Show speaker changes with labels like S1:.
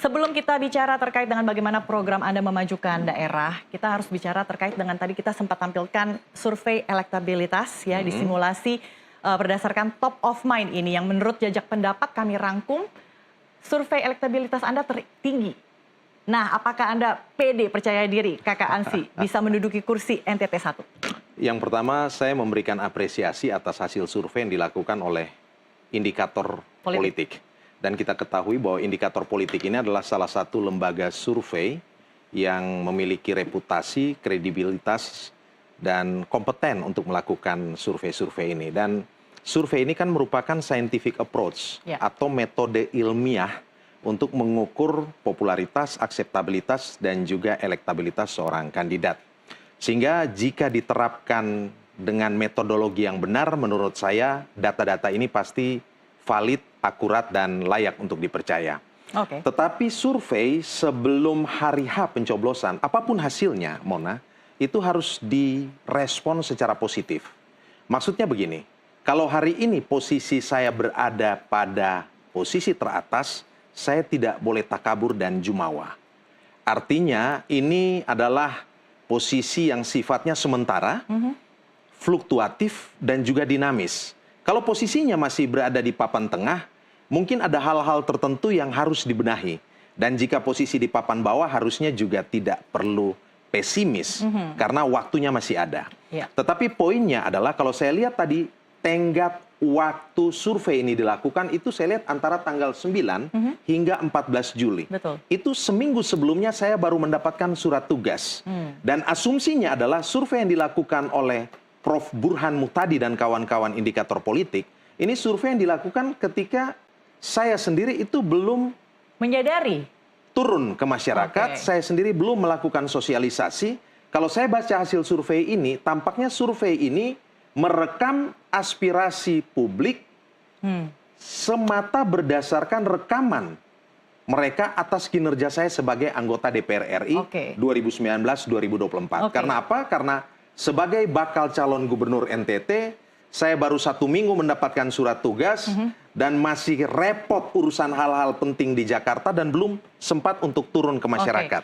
S1: Sebelum kita bicara terkait dengan bagaimana program Anda memajukan daerah, kita harus bicara terkait dengan tadi kita sempat tampilkan survei elektabilitas ya, disimulasi berdasarkan top of mind ini yang menurut jajak pendapat kami rangkum, survei elektabilitas Anda tertinggi. Nah, apakah Anda pede, percaya diri, Kakak Ansi, bisa menduduki kursi NTT 1?
S2: Yang pertama, saya memberikan apresiasi atas hasil survei yang dilakukan oleh indikator politik. Dan kita ketahui bahwa indikator politik ini adalah salah satu lembaga survei yang memiliki reputasi, kredibilitas, dan kompeten untuk melakukan survei-survei ini. Dan survei ini kan merupakan scientific approach atau metode ilmiah untuk mengukur popularitas, akseptabilitas, dan juga elektabilitas seorang kandidat. Sehingga jika diterapkan dengan metodologi yang benar, menurut saya data-data ini pasti valid, akurat, dan layak untuk dipercaya. Tetapi survei sebelum hari H pencoblosan, apapun hasilnya, Mona, itu harus direspon secara positif. Maksudnya begini, kalau hari ini posisi saya berada pada posisi teratas, saya tidak boleh takabur dan jumawa. Artinya ini adalah posisi yang sifatnya sementara, fluktuatif, dan juga dinamis. Kalau posisinya masih berada di papan tengah, mungkin ada hal-hal tertentu yang harus dibenahi. Dan jika posisi di papan bawah, harusnya juga tidak perlu pesimis, karena waktunya masih ada. Tetapi poinnya adalah kalau saya lihat tadi, tenggat waktu survei ini dilakukan, itu saya lihat antara tanggal 9 hingga 14 Juli. Itu seminggu sebelumnya saya baru mendapatkan surat tugas. Dan asumsinya adalah survei yang dilakukan oleh Prof. Burhan Muhtadi dan kawan-kawan indikator politik, ini survei yang dilakukan ketika saya sendiri itu belum
S1: menyadari
S2: turun ke masyarakat, saya sendiri belum melakukan sosialisasi. Kalau saya baca hasil survei ini, tampaknya survei ini merekam aspirasi publik semata berdasarkan rekaman mereka atas kinerja saya sebagai anggota DPR RI 2019-2024. Karena apa? Karena sebagai bakal calon gubernur NTT, saya baru 1 minggu mendapatkan surat tugas dan masih repot urusan hal-hal penting di Jakarta dan belum sempat untuk turun ke masyarakat.